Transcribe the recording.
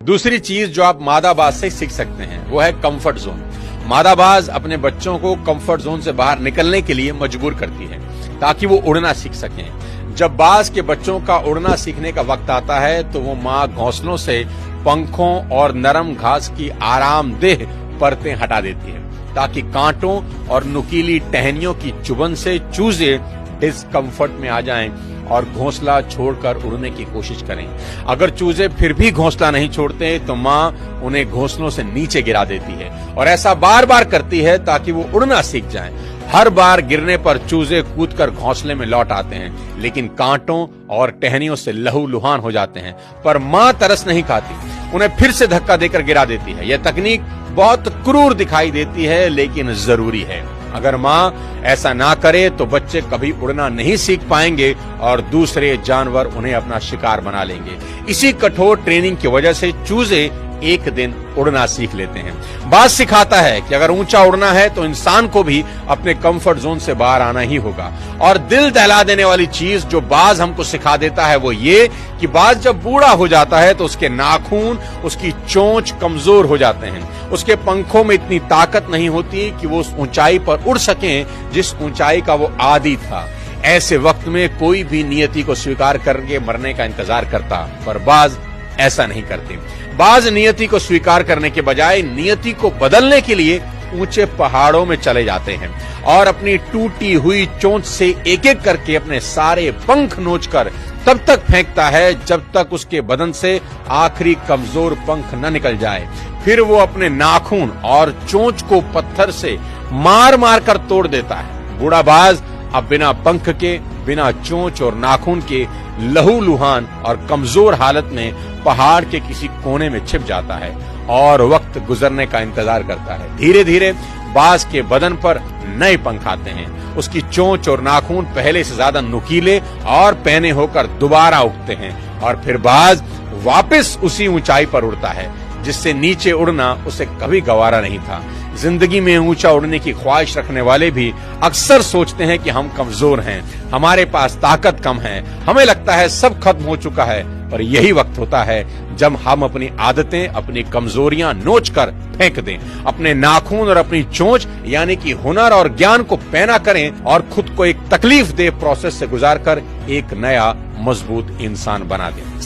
दूसरी चीज जो आप मादाबाज से सीख सकते हैं वो है कंफर्ट जोन। मादाबाज अपने बच्चों को कंफर्ट जोन से बाहर निकलने के लिए मजबूर करती है ताकि वो उड़ना सीख सकें। जब बाज के बच्चों का उड़ना सीखने का वक्त आता है तो वो माँ घोंसलों से पंखों और नरम घास की आरामदेह परतें हटा देती है ताकि कांटों और नुकीली टहनियों की चुभन से चूजे डिस्कम्फर्ट में आ जाएं और घोंसला छोड़कर उड़ने की कोशिश करें। अगर चूजे फिर भी घोंसला नहीं छोड़ते तो माँ उन्हें घोंसलों से नीचे गिरा देती है और ऐसा बार बार करती है ताकि वो उड़ना सीख जाएं। हर बार गिरने पर चूजे कूदकर घोंसले में लौट आते हैं लेकिन कांटों और टहनियों से लहूलुहान हो जाते हैं, पर माँ तरस नहीं खाती, उन्हें फिर से धक्का देकर गिरा देती है। यह तकनीक बहुत क्रूर दिखाई देती है लेकिन जरूरी है। अगर माँ ऐसा ना करे तो बच्चे कभी उड़ना नहीं सीख पाएंगे और दूसरे जानवर उन्हें अपना शिकार बना लेंगे। इसी कठोर ट्रेनिंग की वजह से चूजे एक दिन उड़ना सीख लेते हैं। बाज सिखाता है कि अगर ऊंचा उड़ना है तो इंसान को भी अपने कंफर्ट जोन से बाहर आना ही होगा। और दिल दहला देने वाली चीज जो बाज हमको सिखा देता है वो ये कि बाज जब बूढ़ा हो जाता है तो उसके नाखून, उसकी चोंच कमजोर हो जाते हैं। उसके पंखों में इतनी ताकत नहीं होती कि वो उस ऊंचाई पर उड़ सकें जिस ऊंचाई का वो आदी था। ऐसे वक्त में कोई भी नियति को स्वीकार करके मरने का इंतजार करता, पर बाज ऐसा नहीं करते। बाज नियति को स्वीकार करने के बजाय नियति को बदलने के लिए ऊंचे पहाड़ों में चले जाते हैं और अपनी टूटी हुई चोंच से एक एक करके अपने सारे पंख नोचकर तब तक फेंकता है जब तक उसके बदन से आखिरी कमजोर पंख न निकल जाए। फिर वो अपने नाखून और चोंच को पत्थर से मार मार कर तोड़ देता है। बूढ़ा बाज अब बिना पंख के, बिना चोंच और नाखून के लहूलुहान और कमजोर हालत में पहाड़ के किसी कोने में छिप जाता है और वक्त गुजरने का इंतजार करता है। धीरे धीरे बाज के बदन पर नए पंख आते हैं। उसकी चोंच और नाखून पहले से ज्यादा नुकीले और पैने होकर दोबारा उगते हैं और फिर बाज वापस उसी ऊंचाई पर उड़ता है जिससे नीचे उड़ना उसे कभी गवारा नहीं था। जिंदगी में ऊंचा उड़ने की ख्वाहिश रखने वाले भी अक्सर सोचते हैं कि हम कमजोर हैं, हमारे पास ताकत कम है, हमें लगता है सब खत्म हो चुका है। पर यही वक्त होता है जब हम अपनी आदतें, अपनी कमजोरियां नोच कर फेंक दें, अपने नाखून और अपनी चोंच यानी कि हुनर और ज्ञान को पैना करें और खुद को एक तकलीफ दे प्रोसेस से गुजार कर एक नया मजबूत इंसान बना दें।